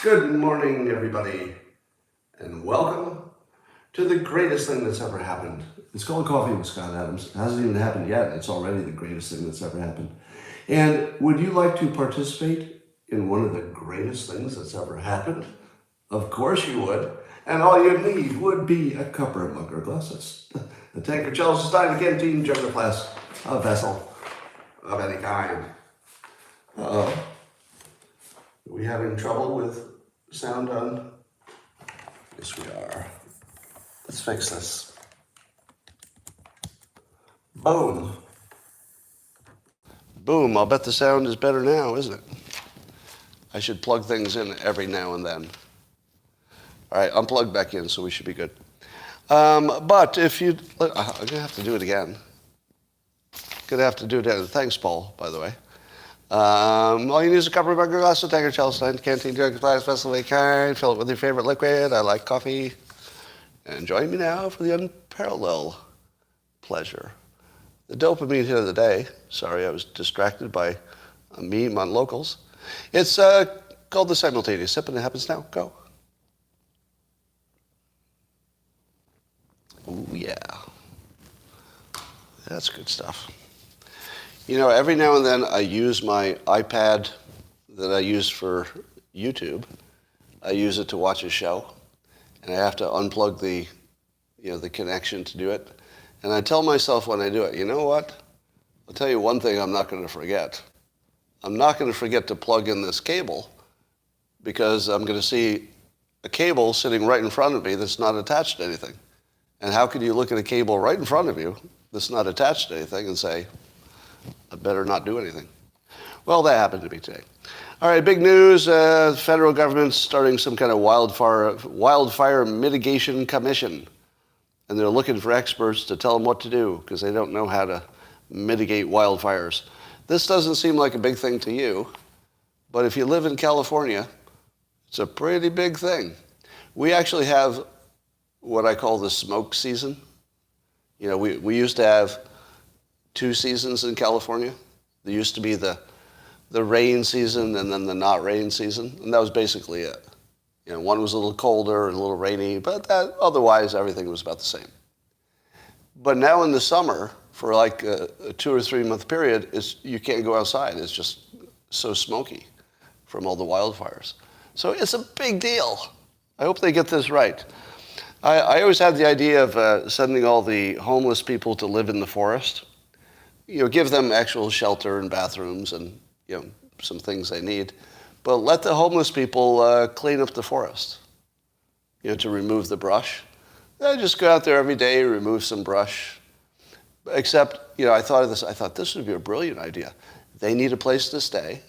Good morning, everybody, and welcome to the greatest thing that's ever happened. It's called Coffee with Scott Adams. It hasn't even happened yet. It's already the greatest thing that's ever happened. And would you like to participate in one of the greatest things that's ever happened? Of course you would. And all you'd need would be a cup or a mug or glasses, a tankard, chalice, a stein, a canteen, jug or flask, a vessel of any kind. Are we having trouble with sound on? Yes, we are. Let's fix this. Boom. Boom. I'll bet the sound is better now, isn't it? I should plug things in every now and then. All right, unplug back in, so we should be good. But if you, I'm going to have to do it again. Going to have to do it again. Thanks, Paul, by the way. All you need is a cup of mug, glass, a tankard, chalice, stein, canteen, jug, glass, vessel of any kind. Fill it with your favorite liquid. I like coffee. And join me now for the unparalleled pleasure. The dopamine hit of the day. Sorry, I was distracted by a meme on locals. It's called the simultaneous sip, and it happens now. Go. Oh, yeah. That's good stuff. You know, every now and then I use my iPad that I use for YouTube. I use it to watch a show, and I have to unplug the connection to do it. And I tell myself when I do it, you know what? I'll tell you one thing I'm not going to forget. I'm not going to forget to plug in this cable, because I'm going to see a cable sitting right in front of me that's not attached to anything. And how could you look at a cable right in front of you that's not attached to anything and say, I better not do anything? Well, that happened to me today. All right, big news. The federal government's starting some kind of wildfire mitigation commission. And they're looking for experts to tell them what to do, because they don't know how to mitigate wildfires. This doesn't seem like a big thing to you, but if you live in California, it's a pretty big thing. We actually have what I call the smoke season. You know, we used to have 2 seasons in California. There used to be the rain season and then the not rain season, and that was basically it. You know, one was a little colder and a little rainy, but otherwise everything was about the same. But now in the summer, for like a 2 or 3 month period, you can't go outside. It's just so smoky from all the wildfires. So it's a big deal. I hope they get this right. I always had the idea of sending all the homeless people to live in the forest. You know, give them actual shelter and bathrooms and, you know, some things they need. But let the homeless people clean up the forest, you know, to remove the brush. They just go out there every day, remove some brush. Except, you know, I thought this would be a brilliant idea. They need a place to stay,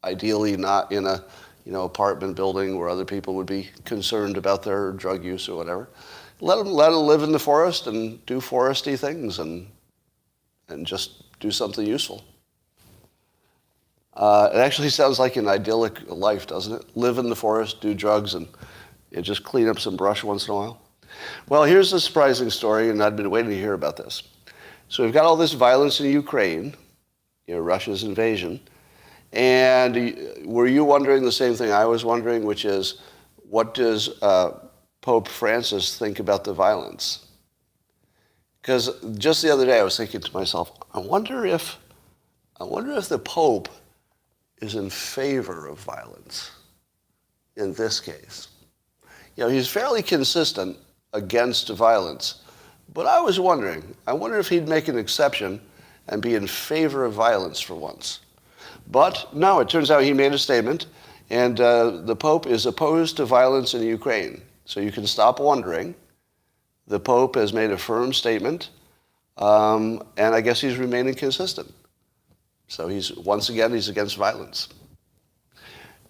ideally not in a, you know, apartment building where other people would be concerned about their drug use or whatever. Let them live in the forest and do foresty things and just do something useful. It actually sounds like an idyllic life, doesn't it? Live in the forest, do drugs, and just clean up some brush once in a while. Well, here's the surprising story, and I'd been waiting to hear about this. So we've got all this violence in Ukraine, you know, Russia's invasion. And were you wondering the same thing I was wondering, which is, what does Pope Francis think about the violence? Because just the other day I was thinking to myself, I wonder if the Pope is in favor of violence in this case. You know, he's fairly consistent against violence, but I was wondering, I wonder if he'd make an exception and be in favor of violence for once. But no, it turns out he made a statement, and the Pope is opposed to violence in Ukraine. So you can stop wondering. The Pope has made a firm statement, and I guess he's remaining consistent. So he's against violence.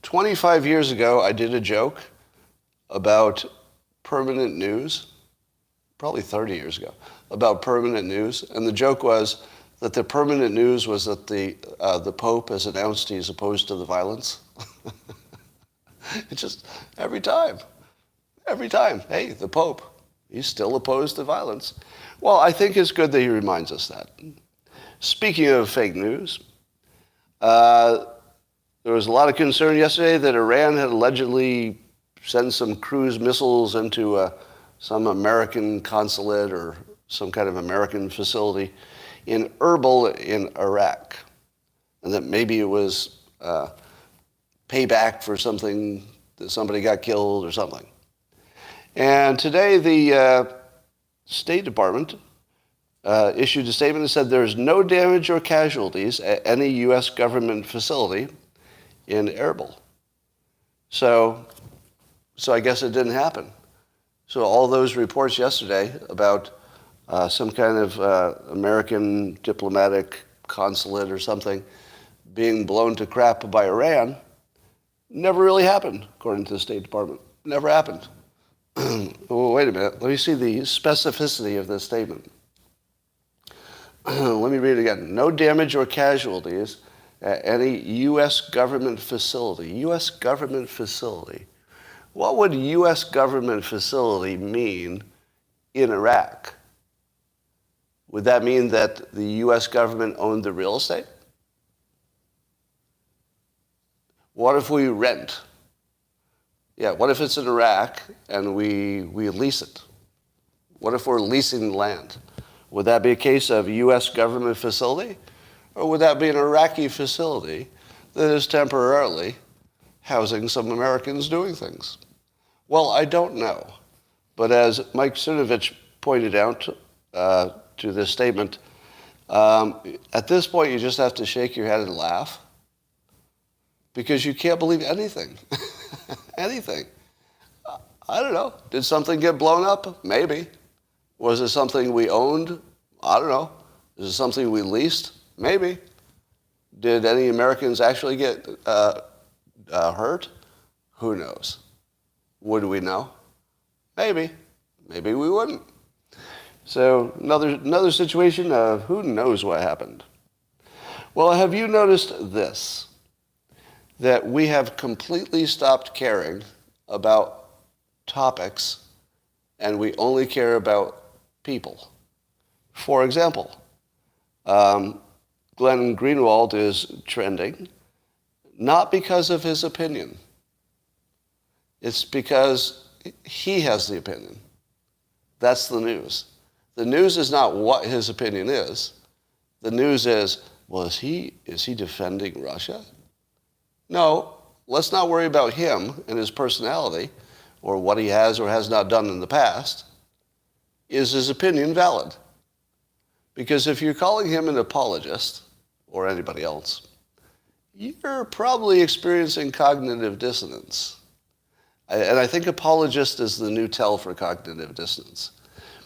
25 years ago, I did a joke about permanent news, probably 30 years ago, about permanent news. And the joke was that the permanent news was that the Pope has announced he's opposed to the violence. It's just every time, hey, the Pope, he's still opposed to violence. Well, I think it's good that he reminds us that. Speaking of fake news, there There was a lot of concern yesterday that Iran had allegedly sent some cruise missiles into some American consulate or some kind of American facility in Erbil in Iraq. And that maybe it was payback for something, that somebody got killed or something. And today the State Department issued a statement that said there's no damage or casualties at any U.S. government facility in Erbil. So I guess it didn't happen. So all those reports yesterday about some kind of American diplomatic consulate or something being blown to crap by Iran never really happened, according to the State Department. Never happened. Oh, wait a minute. Let me see the specificity of this statement. Let me read it again. No damage or casualties at any U.S. government facility. U.S. government facility. What would U.S. government facility mean in Iraq? Would that mean that the U.S. government owned the real estate? What if we rent? Yeah, what if it's in Iraq and we lease it? What if we're leasing the land? Would that be a case of U.S. government facility? Or would that be an Iraqi facility that is temporarily housing some Americans doing things? Well, I don't know. But as Mike Sinovich pointed out to this statement, at this point you just have to shake your head and laugh because you can't believe anything. Anything. I don't know. Did something get blown up? Maybe. Was it something we owned? I don't know. Is it something we leased? Maybe. Did any Americans actually get hurt? Who knows? Would we know? Maybe. Maybe we wouldn't. So another situation of who knows what happened. Well, have you noticed this? That we have completely stopped caring about topics and we only care about people. For example, Glenn Greenwald is trending, not because of his opinion. It's because he has the opinion. That's the news. The news is not what his opinion is. The news is, well, is he defending Russia? No, let's not worry about him and his personality or what he has or has not done in the past. Is his opinion valid? Because if you're calling him an apologist, or anybody else, you're probably experiencing cognitive dissonance. And I think apologist is the new tell for cognitive dissonance.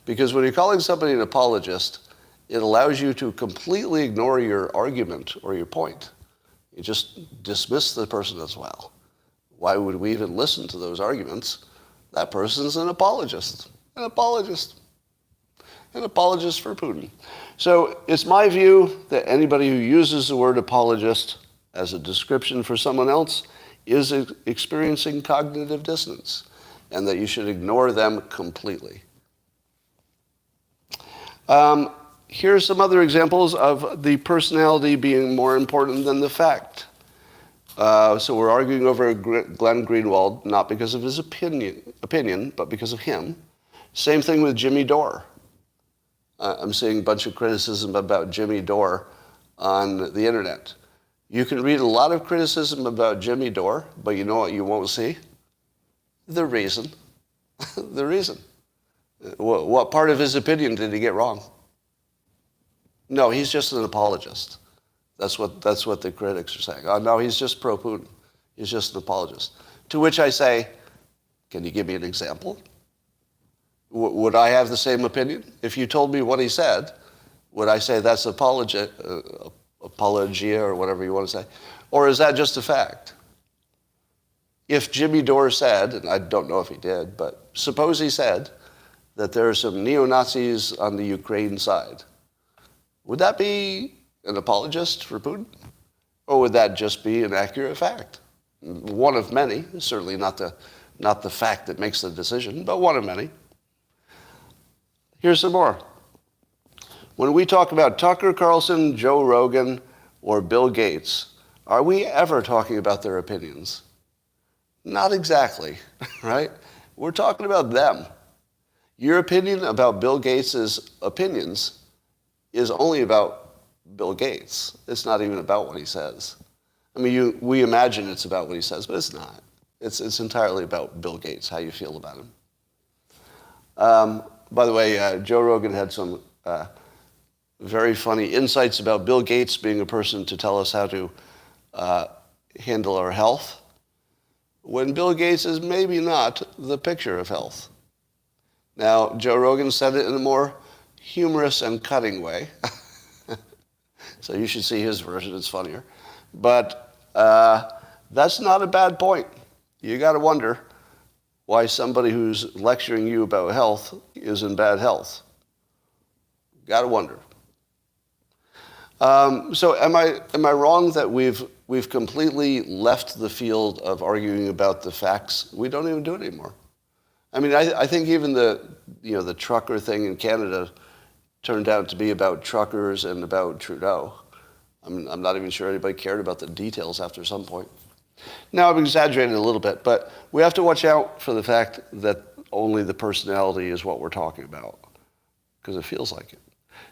Because when you're calling somebody an apologist, it allows you to completely ignore your argument or your point. You just dismiss the person as well. Why would we even listen to those arguments? That person's an apologist. An apologist. An apologist for Putin. So it's my view that anybody who uses the word apologist as a description for someone else is experiencing cognitive dissonance, and that you should ignore them completely. Here are some other examples of the personality being more important than the fact. So we're arguing over Glenn Greenwald, not because of his opinion, but because of him. Same thing with Jimmy Dore. I'm seeing a bunch of criticism about Jimmy Dore on the internet. You can read a lot of criticism about Jimmy Dore, but you know what you won't see? The reason. The reason. What part of his opinion did he get wrong? No, he's just an apologist. That's what the critics are saying. Oh, no, he's just pro-Putin. He's just an apologist. To which I say, can you give me an example? Would I have the same opinion? If you told me what he said, would I say that's apologia or whatever you want to say? Or is that just a fact? If Jimmy Dore said, and I don't know if he did, but suppose he said that there are some neo-Nazis on the Ukraine side, would that be an apologist for Putin? Or would that just be an accurate fact? One of many, certainly not the fact that makes the decision, but one of many. Here's some more. When we talk about Tucker Carlson, Joe Rogan, or Bill Gates, Are we ever talking about their opinions? Not exactly, right? We're talking about them. Your opinion about Bill Gates' opinions is only about Bill Gates. It's not even about what he says. I mean, we imagine it's about what he says, but it's not. It's entirely about Bill Gates, how you feel about him. By the way, Joe Rogan had some very funny insights about Bill Gates being a person to tell us how to handle our health, when Bill Gates is maybe not the picture of health. Now, Joe Rogan said it in a more humorous and cutting way. So you should see his version, it's funnier. But that's not a bad point. You got to wonder why somebody who's lecturing you about health is in bad health. Got to wonder. So am I wrong that we've completely left the field of arguing about the facts? We don't even do it anymore. I mean, I think even the trucker thing in Canada turned out to be about truckers and about Trudeau. I'm not even sure anybody cared about the details after some point. Now, I'm exaggerating a little bit, but we have to watch out for the fact that only the personality is what we're talking about, because it feels like it.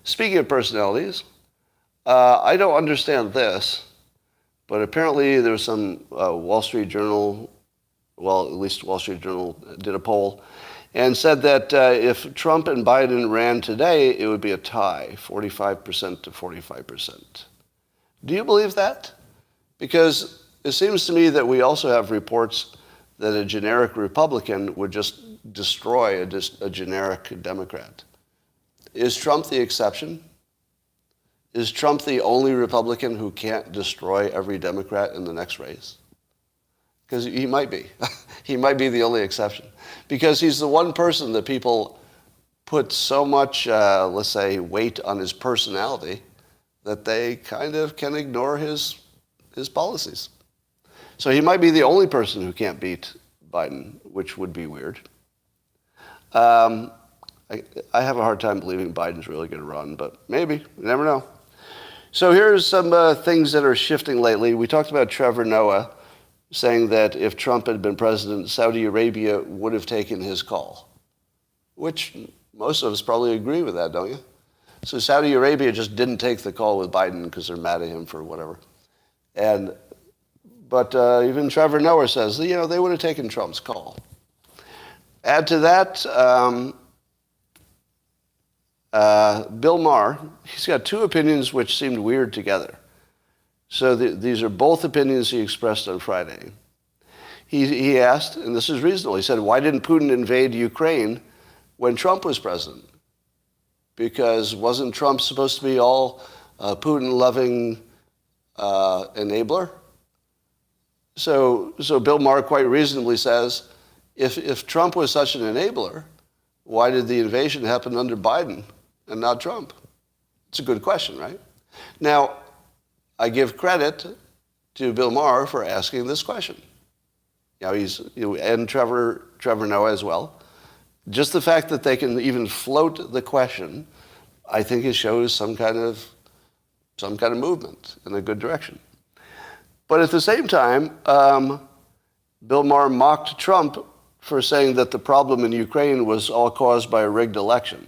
Speaking of personalities, I don't understand this, but apparently there was some Wall Street Journal, well, at least Wall Street Journal did a poll, and said that if Trump and Biden ran today, it would be a tie, 45% to 45%. Do you believe that? Because it seems to me that we also have reports that a generic Republican would just destroy a generic Democrat. Is Trump the exception? Is Trump the only Republican who can't destroy every Democrat in the next race? Because he might be. He might be the only exception. Because he's the one person that people put so much, let's say, weight on his personality that they kind of can ignore his policies. So he might be the only person who can't beat Biden, which would be weird. I have a hard time believing Biden's really going to run, but maybe. You never know. So here's some things that are shifting lately. We talked about Trevor Noah saying that if Trump had been president, Saudi Arabia would have taken his call, which most of us probably agree with that, don't you? So Saudi Arabia just didn't take the call with Biden because they're mad at him for whatever. But even Trevor Noah says, they would have taken Trump's call. Add to that, Bill Maher, he's got two opinions which seemed weird together. So these are both opinions he expressed on Friday. He asked, and this is reasonable, he said, why didn't Putin invade Ukraine when Trump was president? Because wasn't Trump supposed to be all Putin-loving enabler? So Bill Maher quite reasonably says, if Trump was such an enabler, why did the invasion happen under Biden and not Trump? It's a good question, right? Now, I give credit to Bill Maher for asking this question. And Trevor Noah as well. Just the fact that they can even float the question, I think it shows some kind of movement in a good direction. But at the same time, Bill Maher mocked Trump for saying that the problem in Ukraine was all caused by a rigged election.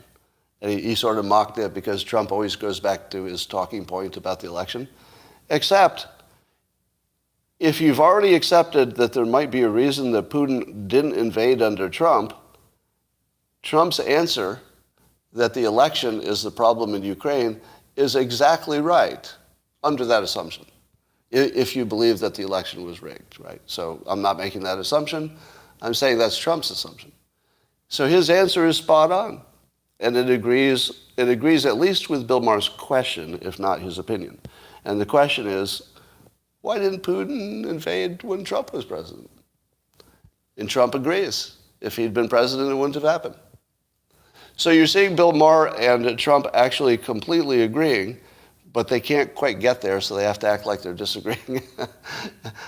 And he sort of mocked it because Trump always goes back to his talking point about the election. Except, if you've already accepted that there might be a reason that Putin didn't invade under Trump, Trump's answer that the election is the problem in Ukraine is exactly right under that assumption, if you believe that the election was rigged, right? So I'm not making that assumption. I'm saying that's Trump's assumption. So his answer is spot on, and it agrees at least with Bill Maher's question, if not his opinion. And the question is, why didn't Putin invade when Trump was president? And Trump agrees. If he'd been president, it wouldn't have happened. So you're seeing Bill Maher and Trump actually completely agreeing, but they can't quite get there, so they have to act like they're disagreeing.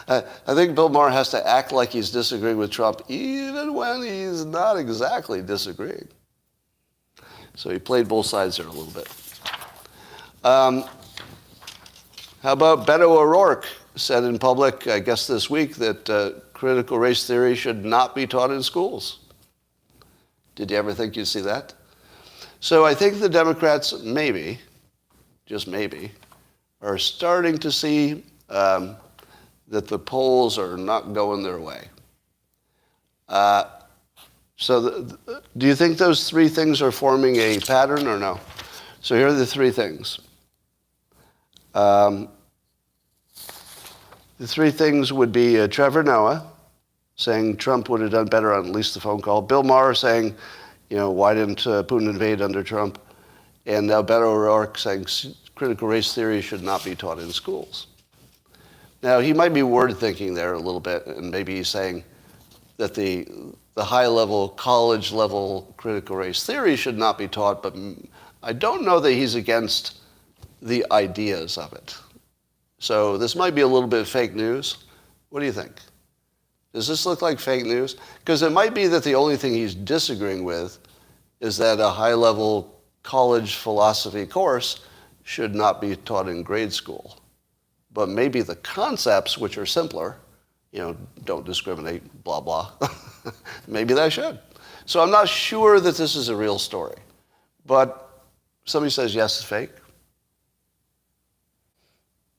I think Bill Maher has to act like he's disagreeing with Trump, even when he's not exactly disagreeing. So he played both sides there a little bit. How about Beto O'Rourke said in public, I guess this week, that critical race theory should not be taught in schools. Did you ever think you'd see that? So I think the Democrats maybe, just maybe, are starting to see that the polls are not going their way. Do you think those three things are forming a pattern or no? So here are the three things. The three things would be Trevor Noah saying Trump would have done better on at least the phone call. Bill Maher saying, why didn't Putin invade under Trump? And now Beto O'Rourke saying critical race theory should not be taught in schools. Now, he might be word thinking there a little bit, and maybe he's saying that the high-level, college-level critical race theory should not be taught, but I don't know that he's against the ideas of it. So this might be a little bit of fake news. What do you think? Does this look like fake news? Because it might be that the only thing he's disagreeing with is that a high-level college philosophy course should not be taught in grade school. But maybe the concepts, which are simpler, don't discriminate, blah, blah, maybe that should. So I'm not sure that this is a real story. But somebody says, yes, it's fake.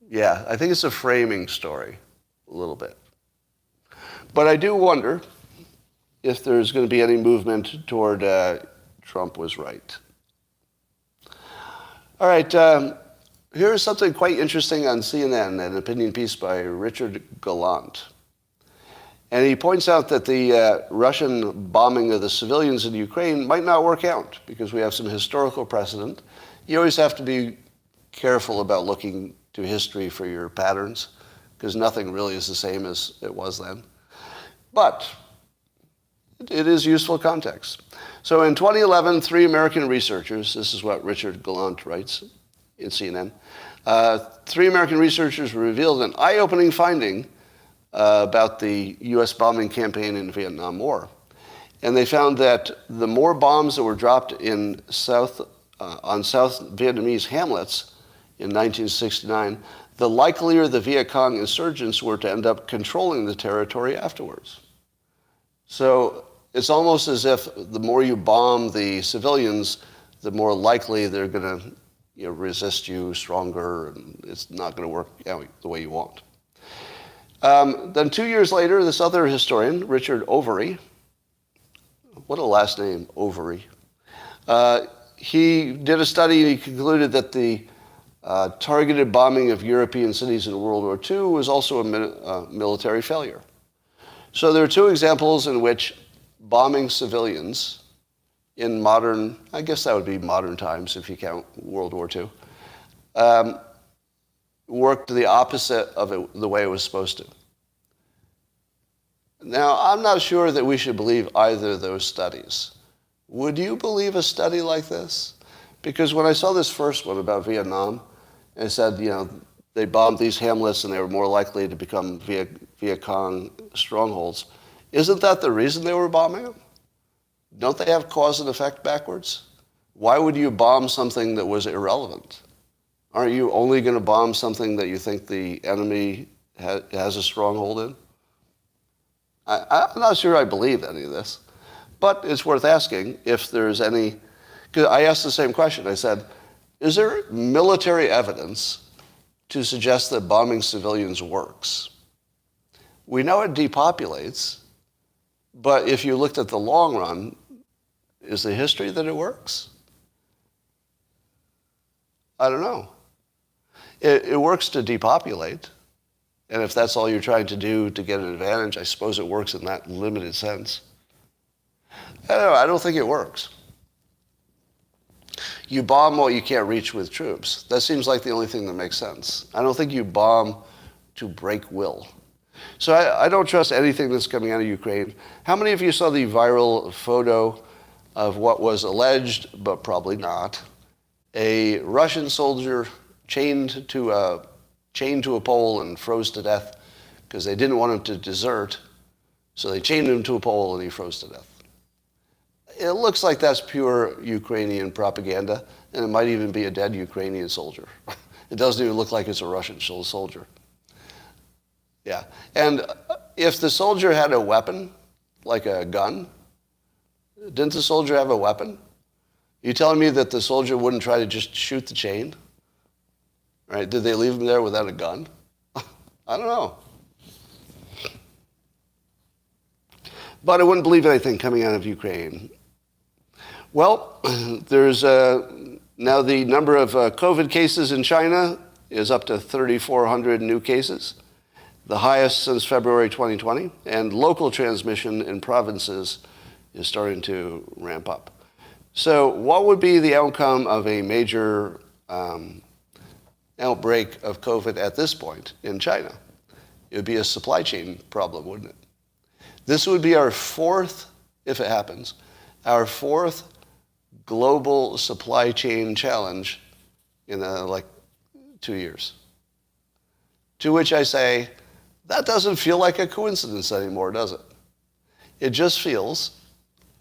Yeah, I think it's a framing story, a little bit. But I do wonder if there's going to be any movement toward Trump was right. All right, here's something quite interesting on CNN, an opinion piece by Richard Galant. And he points out that the Russian bombing of the civilians in Ukraine might not work out because we have some historical precedent. You always have to be careful about looking to history for your patterns because nothing really is the same as it was then. But it is useful context. So in 2011, 3 American researchers, this is what Richard Galant writes in CNN, 3 American researchers revealed an eye-opening finding about the U.S. bombing campaign in the Vietnam War. And they found that the more bombs that were dropped in on South Vietnamese hamlets in 1969, the likelier the Viet Cong insurgents were to end up controlling the territory afterwards. So it's almost as if the more you bomb the civilians, the more likely they're going to resist you stronger, and it's not going to work out the way you want. Then 2 years later, this other historian, Richard Overy, what a last name, Overy, he did a study and he concluded that the targeted bombing of European cities in World War II was also a military failure. So there are 2 examples in which bombing civilians in modern, I guess that would be modern times if you count World War II, worked the opposite of it, the way it was supposed to. Now, I'm not sure that we should believe either of those studies. Would you believe a study like this? Because when I saw this first one about Vietnam, it said, they bombed these hamlets and they were more likely to become Viet Cong strongholds. Isn't that the reason they were bombing them? Don't they have cause and effect backwards? Why would you bomb something that was irrelevant? Aren't you only going to bomb something that you think the enemy has a stronghold in? I'm not sure I believe any of this, but it's worth asking if there's any, because I asked the same question. I said, is there military evidence to suggest that bombing civilians works? We know it depopulates, but if you looked at the long run, is the history that it works? I don't know. It works to depopulate, and if that's all you're trying to do to get an advantage, I suppose it works in that limited sense. I don't know, I don't think it works. You bomb what you can't reach with troops. That seems like the only thing that makes sense. I don't think you bomb to break will. So I don't trust anything that's coming out of Ukraine. How many of you saw the viral photo of what was alleged, but probably not, a Russian soldier chained to a pole and froze to death because they didn't want him to desert, so they chained him to a pole and he froze to death? It looks like that's pure Ukrainian propaganda, and it might even be a dead Ukrainian soldier. It doesn't even look like it's a Russian soldier. Yeah. And if the soldier had a weapon, like a gun, didn't the soldier have a weapon? You telling me that the soldier wouldn't try to just shoot the chain? Right? Did they leave him there without a gun? I don't know. But I wouldn't believe anything coming out of Ukraine. Well, there's now the number of COVID cases in China is up to 3,400 new cases, the highest since February 2020, and local transmission in provinces is starting to ramp up. So what would be the outcome of a major outbreak of COVID at this point in China? It would be a supply chain problem, wouldn't it? This would be our fourth, if it happens, our fourth global supply chain challenge in like 2 years. To which I say, that doesn't feel like a coincidence anymore, does it? It just feels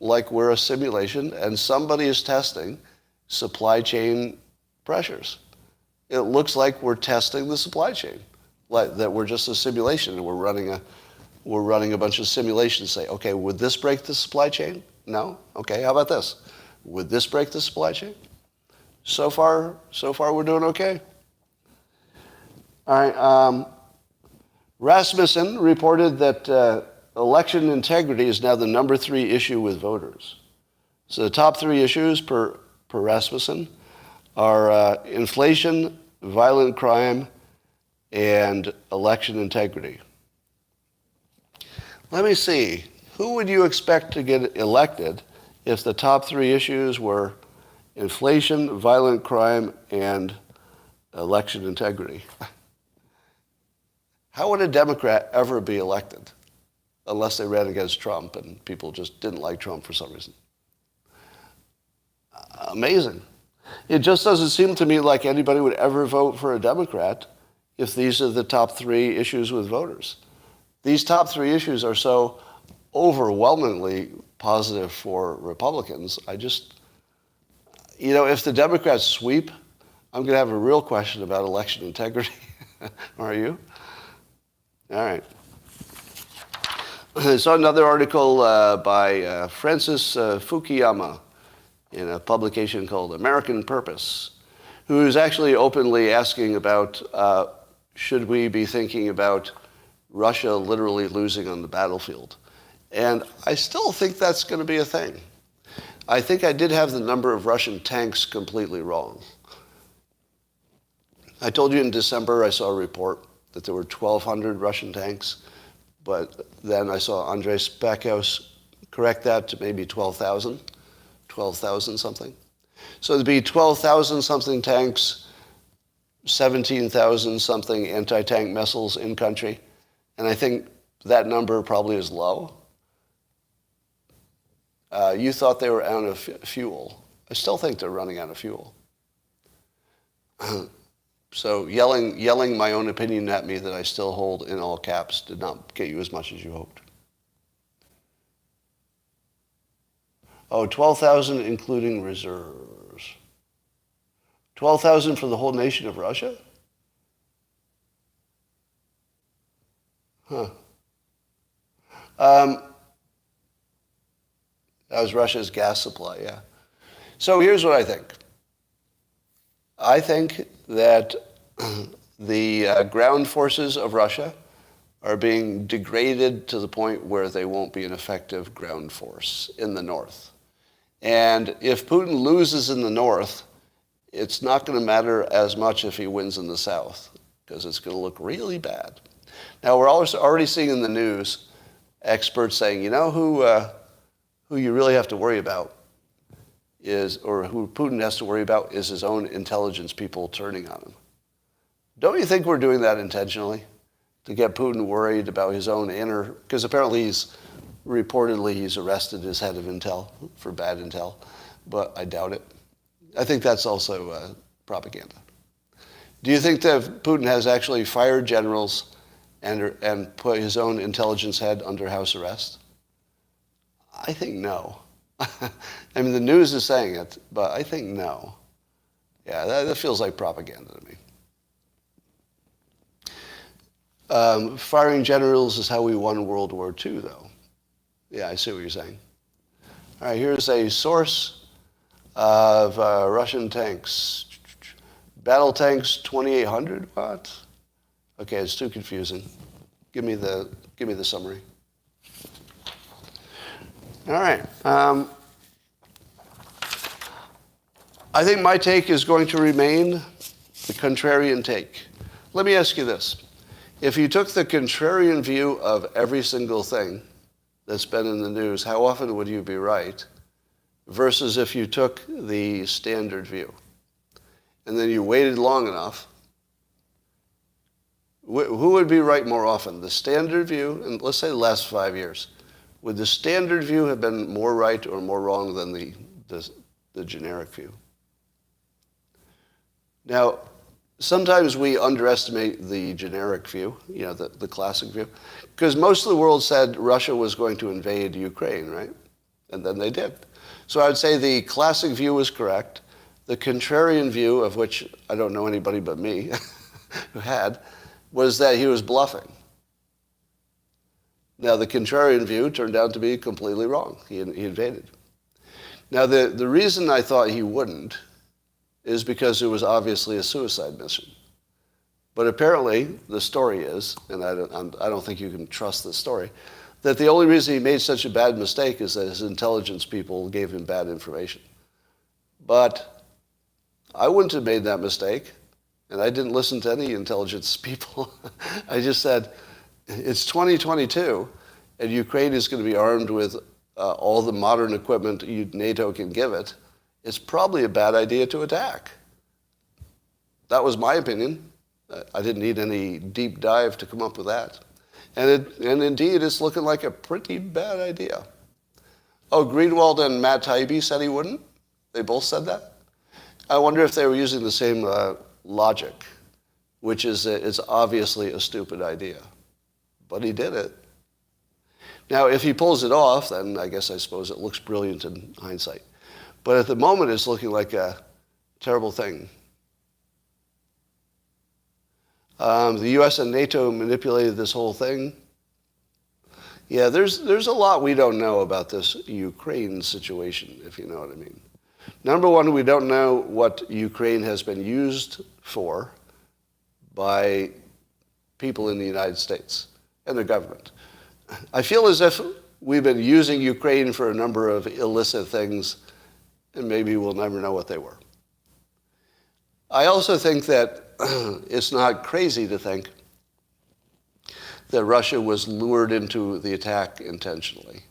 like we're a simulation and somebody is testing supply chain pressures. It looks like we're testing the supply chain, like that we're just a simulation and we're running a bunch of simulations. Say, okay, would this break the supply chain? No? Okay, how about this? Would this break the supply chain? So far we're doing okay. All right, Rasmussen reported that election integrity is now the number 3 issue with voters. So the top 3 issues per Rasmussen are inflation, violent crime, and election integrity. Let me see. Who would you expect to get elected if the top 3 issues were inflation, violent crime, and election integrity? How would a Democrat ever be elected unless they ran against Trump and people just didn't like Trump for some reason? Amazing. It just doesn't seem to me like anybody would ever vote for a Democrat if these are the top 3 issues with voters. These top 3 issues are so overwhelmingly positive for Republicans. I just, if the Democrats sweep, I'm going to have a real question about election integrity. Are you? All right. I saw another article by Francis Fukuyama in a publication called American Purpose, who is actually openly asking about should we be thinking about Russia literally losing on the battlefield. And I still think that's going to be a thing. I think I did have the number of Russian tanks completely wrong. I told you in December I saw a report that there were 1,200 Russian tanks, but then I saw Andrei Speckhouse correct that to maybe 12,000 something. So there'd be 12,000 something tanks, 17,000 something anti-tank missiles in country, and I think that number probably is low. You thought they were out of fuel. I still think they're running out of fuel. So yelling my own opinion at me that I still hold in all caps did not get you as much as you hoped. Oh, 12,000 including reserves. 12,000 for the whole nation of Russia? Huh. That was Russia's gas supply, yeah. So here's what I think. I think that the ground forces of Russia are being degraded to the point where they won't be an effective ground force in the north. And if Putin loses in the north, it's not going to matter as much if he wins in the south, because it's going to look really bad. Now, we're also already seeing in the news experts saying, who you really have to worry about is, or who Putin has to worry about, is his own intelligence people turning on him. Don't you think we're doing that intentionally? To get Putin worried about his own inner, because apparently he's arrested his head of intel for bad intel, but I doubt it. I think that's also propaganda. Do you think that Putin has actually fired generals and put his own intelligence head under house arrest? I think no. I mean, the news is saying it, but I think no. Yeah, that feels like propaganda to me. Firing generals is how we won World War II, though. Yeah, I see what you're saying. All right, here's a source of Russian tanks. Battle tanks 2,800. What? Okay, it's too confusing. Give me the summary. All right. I think my take is going to remain the contrarian take. Let me ask you this. If you took the contrarian view of every single thing that's been in the news, how often would you be right? Versus if you took the standard view. And then you waited long enough, who would be right more often? The standard view, and let's say the last 5 years. Would the standard view have been more right or more wrong than the generic view? Now, sometimes we underestimate the generic view, the classic view, because most of the world said Russia was going to invade Ukraine, right? And then they did. So I would say the classic view was correct. The contrarian view, of which I don't know anybody but me who had, was that he was bluffing. Now, the contrarian view turned out to be completely wrong. He invaded. Now, the reason I thought he wouldn't is because it was obviously a suicide mission. But apparently, the story is, and I don't think you can trust the story, that the only reason he made such a bad mistake is that his intelligence people gave him bad information. But I wouldn't have made that mistake, and I didn't listen to any intelligence people. I just said, it's 2022, and Ukraine is going to be armed with all the modern equipment NATO can give it. It's probably a bad idea to attack. That was my opinion. I didn't need any deep dive to come up with that. And indeed, it's looking like a pretty bad idea. Oh, Greenwald and Matt Taibbi said he wouldn't? They both said that? I wonder if they were using the same logic, which is it's obviously a stupid idea. But he did it. Now, if he pulls it off, then I suppose it looks brilliant in hindsight. But at the moment, it's looking like a terrible thing. The U.S. and NATO manipulated this whole thing. Yeah, there's a lot we don't know about this Ukraine situation, if you know what I mean. Number one, we don't know what Ukraine has been used for by people in the United States and the government. I feel as if we've been using Ukraine for a number of illicit things, and maybe we'll never know what they were. I also think that it's not crazy to think that Russia was lured into the attack intentionally.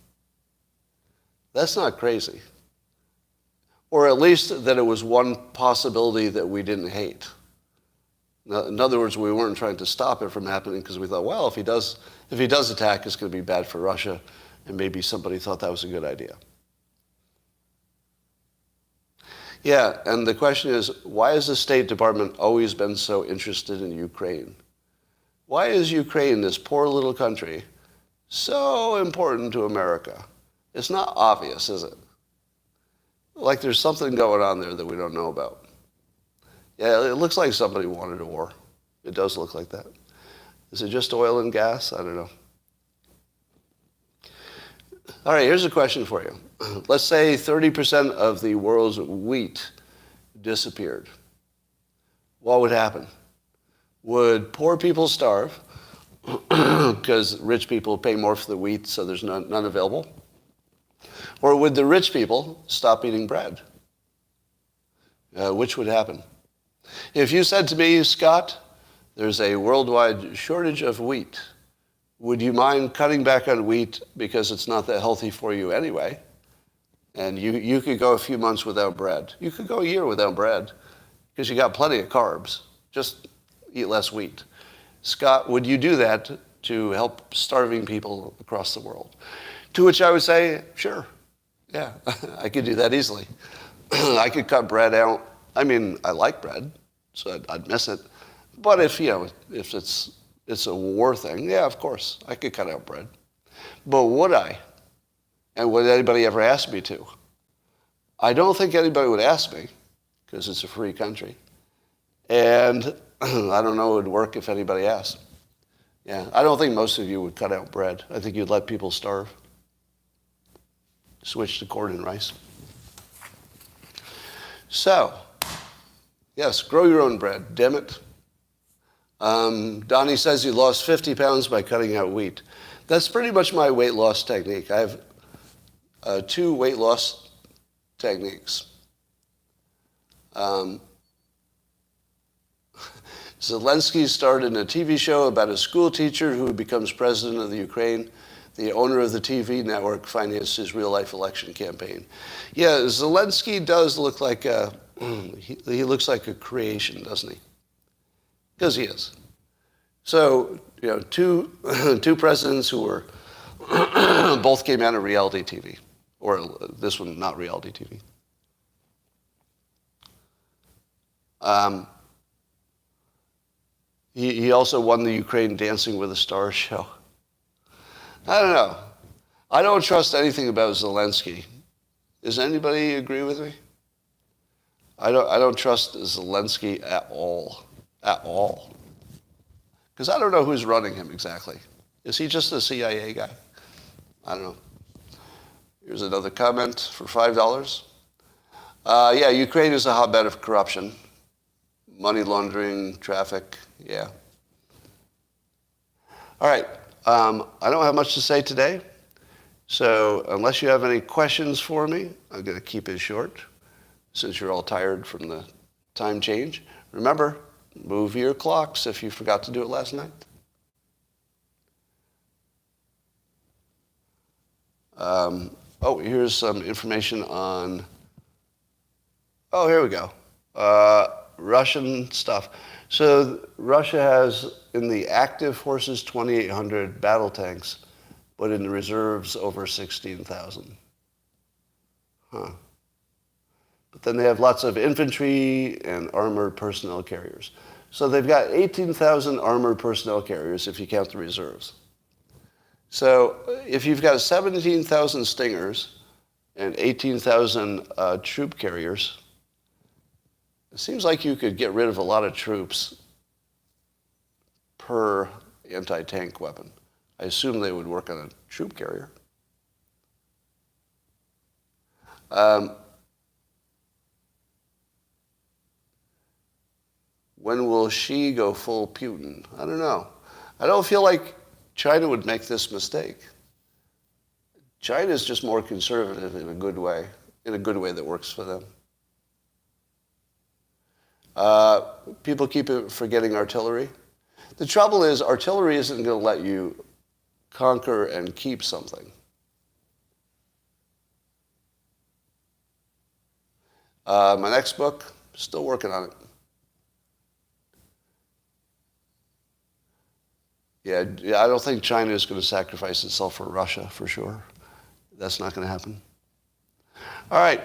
That's not crazy. Or at least that it was one possibility that we didn't hate. In other words, we weren't trying to stop it from happening because we thought, well, if he does attack, it's going to be bad for Russia, and maybe somebody thought that was a good idea. Yeah, and the question is, why has the State Department always been so interested in Ukraine? Why is Ukraine, this poor little country, so important to America? It's not obvious, is it? Like there's something going on there that we don't know about. Yeah, it looks like somebody wanted a war. It does look like that. Is it just oil and gas? I don't know. All right, here's a question for you. Let's say 30% of the world's wheat disappeared. What would happen? Would poor people starve because rich people pay more for the wheat, so there's none available? Or would the rich people stop eating bread? Which would happen? If you said to me, Scott, there's a worldwide shortage of wheat, would you mind cutting back on wheat because it's not that healthy for you anyway? And you could go a few months without bread. You could go a year without bread because you got plenty of carbs. Just eat less wheat. Scott, would you do that to help starving people across the world? To which I would say, sure. Yeah, I could do that easily. I could cut bread out. I mean, I like bread, so I'd miss it. But if it's a war thing, yeah, of course, I could cut out bread. But would I? And would anybody ever ask me to? I don't think anybody would ask me, because it's a free country. And I don't know it would work if anybody asked. Yeah, I don't think most of you would cut out bread. I think you'd let people starve. Switch to corn and rice. So, yes, grow your own bread, damn it. Donnie says he lost 50 pounds by cutting out wheat. That's pretty much my weight loss technique. I have 2 weight loss techniques. Zelensky started a TV show about a school teacher who becomes president of the Ukraine. The owner of the TV network financed his real-life election campaign. Yeah, Zelensky does look like he looks like a creation, doesn't he? Because he is. So, you know, two presidents who were both came out of reality TV, or this one not reality TV. He also won the Ukraine Dancing with the Stars show. I don't know. I don't trust anything about Zelensky. Does anybody agree with me? I don't trust Zelensky at all. At all. Because I don't know who's running him exactly. Is he just a CIA guy? I don't know. Here's another comment for $5. Yeah, Ukraine is a hotbed of corruption. Money laundering, traffic, yeah. All right, I don't have much to say today. So unless you have any questions for me, I'm going to keep it short since you're all tired from the time change. Remember, move your clocks if you forgot to do it last night. Oh, here's some information on, oh, here we go. Russian stuff. So Russia has in the active forces 2,800 battle tanks, but in the reserves over 16,000. Huh. But then they have lots of infantry and armored personnel carriers. So they've got 18,000 armored personnel carriers if you count the reserves. So if you've got 17,000 Stingers and 18,000 troop carriers, it seems like you could get rid of a lot of troops per anti-tank weapon. I assume they would work on a troop carrier. When will Xi go full Putin? I don't know. I don't feel like China would make this mistake. China is just more conservative in a good way that works for them. People keep forgetting artillery. The trouble is, artillery isn't going to let you conquer and keep something. My next book, still working on it. Yeah, I don't think China is going to sacrifice itself for Russia, for sure. That's not going to happen. All right.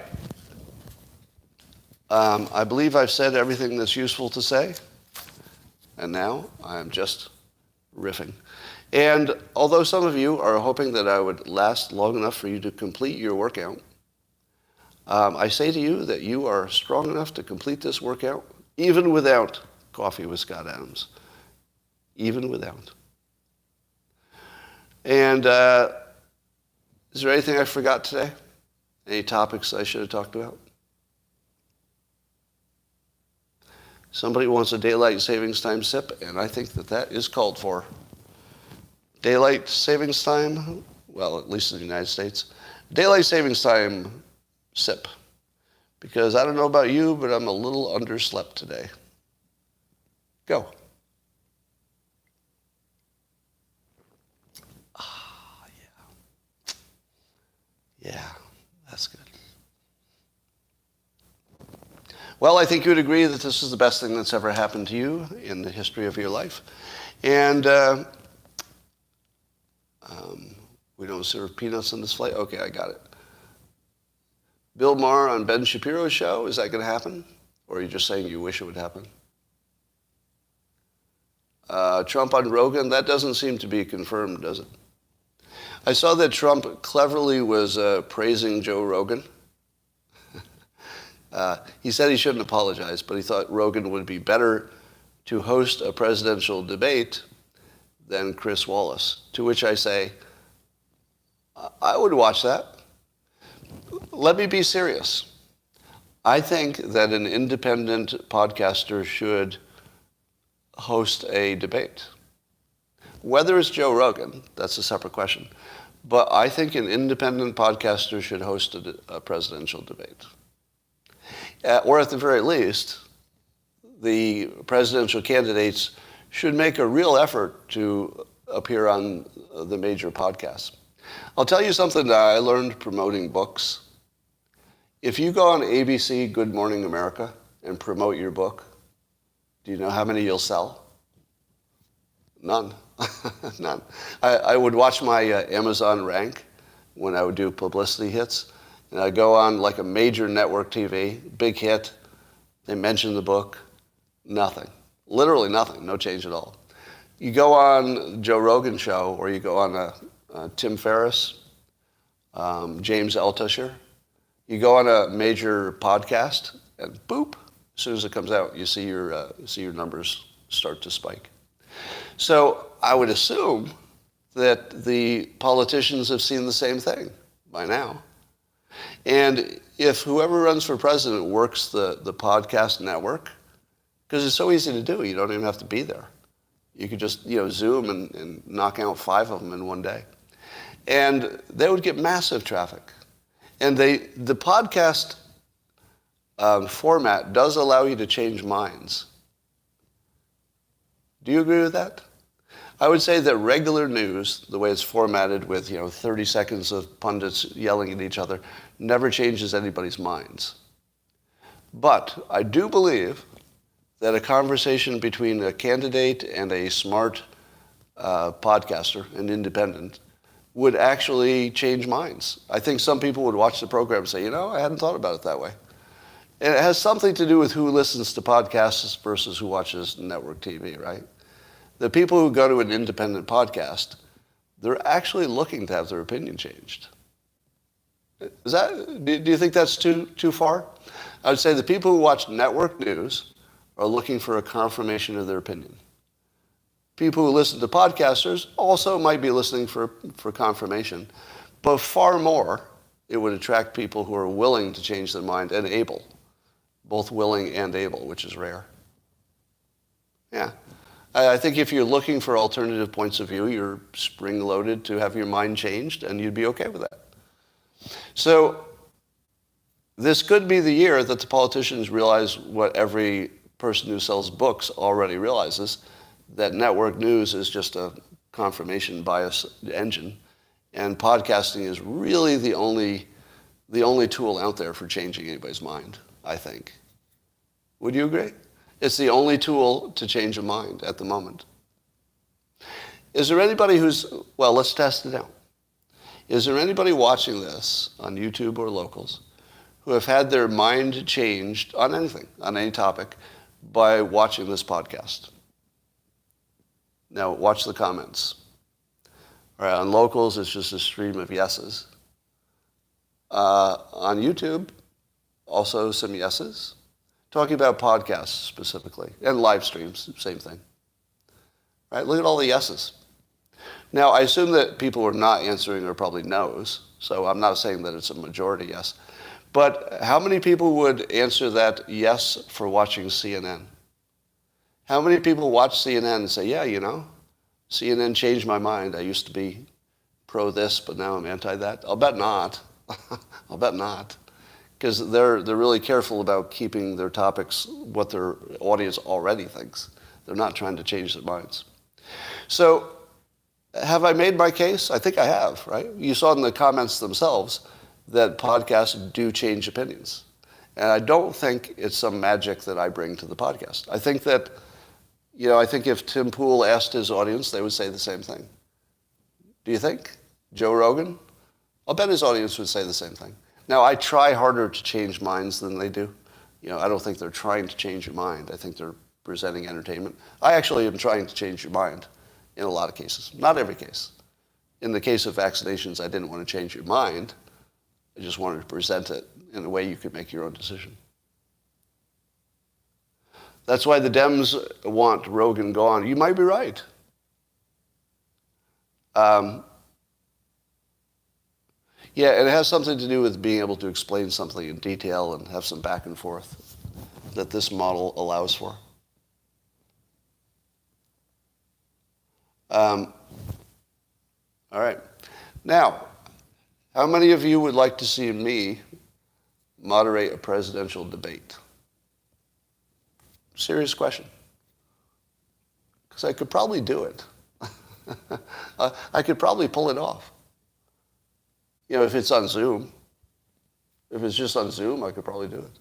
I believe I've said everything that's useful to say, and now I'm just riffing. And although some of you are hoping that I would last long enough for you to complete your workout, I say to you that you are strong enough to complete this workout, even without Coffee with Scott Adams. Even without. And is there anything I forgot today? Any topics I should have talked about? Somebody wants a daylight savings time sip, and I think that is called for. Daylight savings time, well, at least in the United States, daylight savings time sip. Because I don't know about you, but I'm a little underslept today. Go. Ah, yeah. Yeah, that's good. Well, I think you would agree that this is the best thing that's ever happened to you in the history of your life. And we don't serve peanuts on this flight? Okay, I got it. Bill Maher on Ben Shapiro's show, is that going to happen? Or are you just saying you wish it would happen? Trump on Rogan, that doesn't seem to be confirmed, does it? I saw that Trump cleverly was praising Joe Rogan. He said he shouldn't apologize, but he thought Rogan would be better to host a presidential debate than Chris Wallace, to which I say, I would watch that. Let me be serious. I think that an independent podcaster should host a debate. Whether it's Joe Rogan, that's a separate question. But I think an independent podcaster should host a presidential debate. Or at the very least, the presidential candidates should make a real effort to appear on the major podcasts. I'll tell you something that I learned promoting books. If you go on ABC Good Morning America and promote your book, do you know how many you'll sell? None. None. I would watch my Amazon rank when I would do publicity hits, and I'd go on like a major network TV, big hit, they mention the book, nothing. Literally nothing, no change at all. You go on Joe Rogan show, or you go on Tim Ferriss, James Altucher, you go on a major podcast, and boop, as soon as it comes out, you see your numbers start to spike. So I would assume that the politicians have seen the same thing by now. And if whoever runs for president works the podcast network, because it's so easy to do, you don't even have to be there. You could just Zoom and knock out 5 of them in one day. And they would get massive traffic. And the podcast format does allow you to change minds. Do you agree with that? I would say that regular news, the way it's formatted with 30 seconds of pundits yelling at each other, never changes anybody's minds. But I do believe that a conversation between a candidate and a smart podcaster, an independent, would actually change minds. I think some people would watch the program and say, I hadn't thought about it that way. And it has something to do with who listens to podcasts versus who watches network TV, right? The people who go to an independent podcast, they're actually looking to have their opinion changed. Do you think that's too far? I would say the people who watch network news are looking for a confirmation of their opinion. People who listen to podcasters also might be listening for confirmation, but far more, it would attract people who are willing to change their mind and able, both willing and able, which is rare. Yeah. I think if you're looking for alternative points of view, you're spring-loaded to have your mind changed, and you'd be okay with that. So this could be the year that the politicians realize what every person who sells books already realizes, that network news is just a confirmation bias engine, and podcasting is really the only tool out there for changing anybody's mind, I think. Would you agree? It's the only tool to change a mind at the moment. Is there anybody let's test it out. Is there anybody watching this on YouTube or locals who have had their mind changed on anything, on any topic, by watching this podcast? Now, watch the comments. All right, on locals, it's just a stream of yeses. On YouTube, also some yeses. Talking about podcasts specifically, and live streams, same thing. Right? Look at all the yeses. Now, I assume that people who are not answering are probably no's, so I'm not saying that it's a majority yes. But how many people would answer that yes for watching CNN? How many people watch CNN and say, yeah, CNN changed my mind. I used to be pro this, but now I'm anti that? I'll bet not. I'll bet not. Because they're really careful about keeping their topics what their audience already thinks. They're not trying to change their minds. So have I made my case? I think I have, right? You saw in the comments themselves that podcasts do change opinions. And I don't think it's some magic that I bring to the podcast. I think that, I think if Tim Pool asked his audience, they would say the same thing. Do you think? Joe Rogan? I'll bet his audience would say the same thing. Now, I try harder to change minds than they do. I don't think they're trying to change your mind. I think they're presenting entertainment. I actually am trying to change your mind in a lot of cases. Not every case. In the case of vaccinations, I didn't want to change your mind. I just wanted to present it in a way you could make your own decision. That's why the Dems want Rogan gone. You might be right. Um, yeah, and it has something to do with being able to explain something in detail and have some back and forth that this model allows for. All right. Now, how many of you would like to see me moderate a presidential debate? Serious question. Because I could probably do it. I could probably pull it off. You know, if it's on Zoom. If it's just on Zoom, I could probably do it.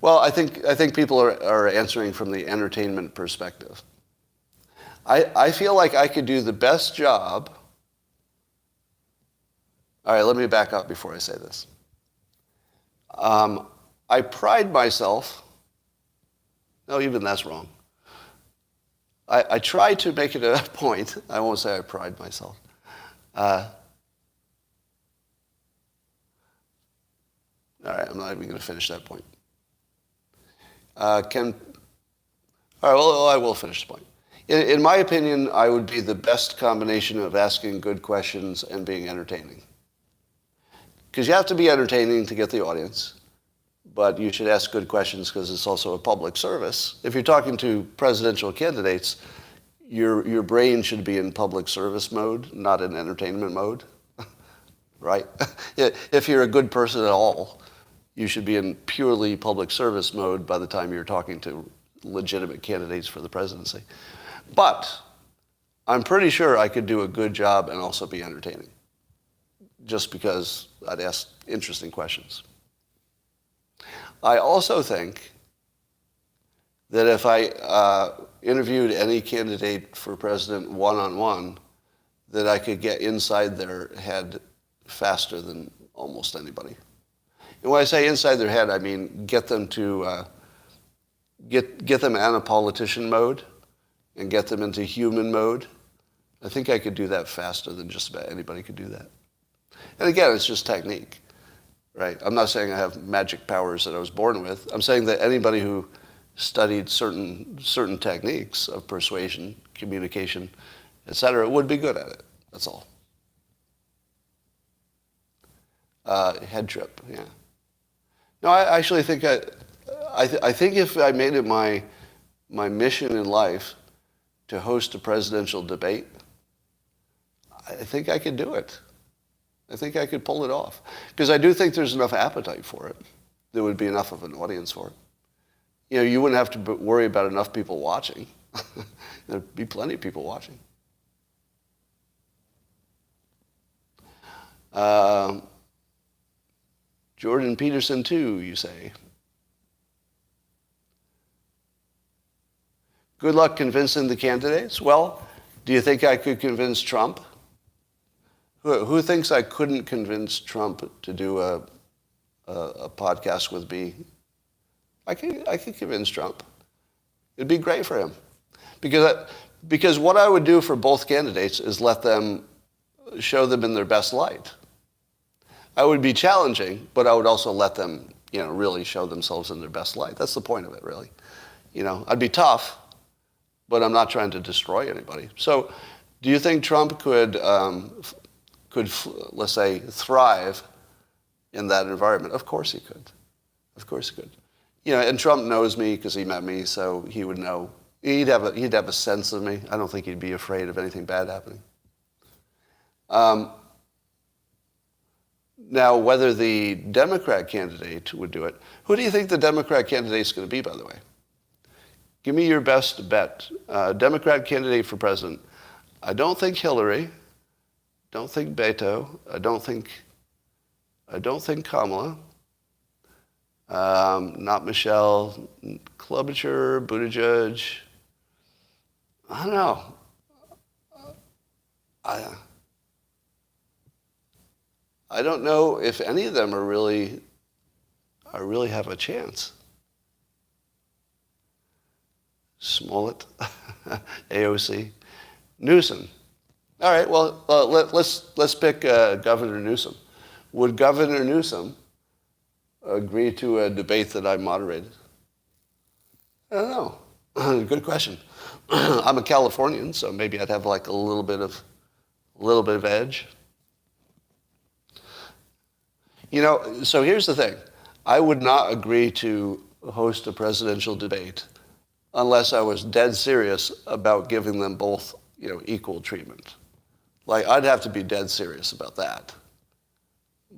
Well, I think people are answering from the entertainment perspective. I feel like I could do the best job. All right, let me back up before I say this. I pride myself. No, even that's wrong. I try to make it a point. I won't say I pride myself. All right, I'm not even going to finish that point. All right, well, I will finish the point. In my opinion, I would be the best combination of asking good questions and being entertaining. Because you have to be entertaining to get the audience, but you should ask good questions because it's also a public service. If you're talking to presidential candidates, your brain should be in public service mode, not in entertainment mode, right? If you're a good person at all, you should be in purely public service mode by the time you're talking to legitimate candidates for the presidency. But I'm pretty sure I could do a good job and also be entertaining, just because I'd ask interesting questions. I also think that if I interviewed any candidate for president one-on-one, that I could get inside their head faster than almost anybody. And when I say inside their head, I mean get them to get them out of politician mode and get them into human mode. I think I could do that faster than just about anybody could do that. And again, it's just technique, right? I'm not saying I have magic powers that I was born with. I'm saying that anybody who studied certain techniques of persuasion, communication, etc., would be good at it. That's all. Head trip, yeah. No, I actually think I think if I made it my mission in life to host a presidential debate, I think I could do it. I think I could pull it off. Because I do think there's enough appetite for it. There would be enough of an audience for it. You know, you wouldn't have to worry about enough people watching. There'd be plenty of people watching. Jordan Peterson too, you say. Good luck convincing the candidates. Well, do you think I could convince Trump? Who thinks I couldn't convince Trump to do a podcast with me? I could convince Trump. It'd be great for him. Because what I would do for both candidates is let them show them in their best light. I would be challenging, but I would also let them, really show themselves in their best light. That's the point of it, really. I'd be tough, but I'm not trying to destroy anybody. So, do you think Trump could let's say, thrive in that environment? Of course he could. Of course he could. And Trump knows me because he met me, so he would know. He'd have a sense of me. I don't think he'd be afraid of anything bad happening. Now, whether the Democrat candidate would do it, who do you think the Democrat candidate's going to be, by the way? Give me your best bet. Democrat candidate for president. I don't think Hillary. Don't think Beto. I don't think Kamala. Not Michelle. Klobuchar, Buttigieg. I don't know. I don't know if any of them really have a chance. Smollett, AOC, Newsom. All right, well, let's pick Governor Newsom. Would Governor Newsom agree to a debate that I moderated? I don't know. Good question. I'm a Californian, so maybe I'd have like a little bit of edge. You know, so here's the thing. I would not agree to host a presidential debate unless I was dead serious about giving them both, equal treatment. Like, I'd have to be dead serious about that.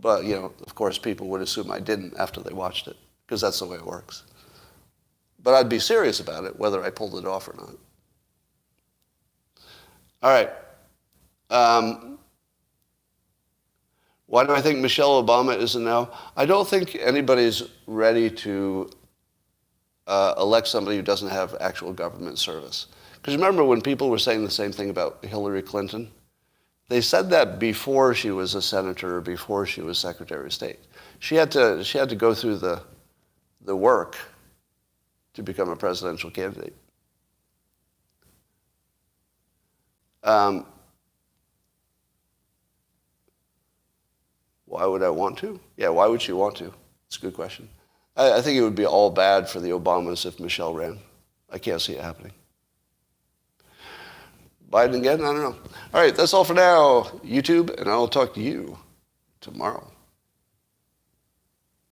But, of course, people would assume I didn't after they watched it, because that's the way it works. But I'd be serious about it, whether I pulled it off or not. All right. Why do I think Michelle Obama is a no? I don't think anybody's ready to elect somebody who doesn't have actual government service. Because remember when people were saying the same thing about Hillary Clinton? They said that before she was a senator or before she was Secretary of State. She had to go through the work to become a presidential candidate. Why would I want to? Yeah, why would she want to? It's a good question. I think it would be all bad for the Obamas if Michelle ran. I can't see it happening. Biden again? I don't know. All right, that's all for now, YouTube, and I'll talk to you tomorrow.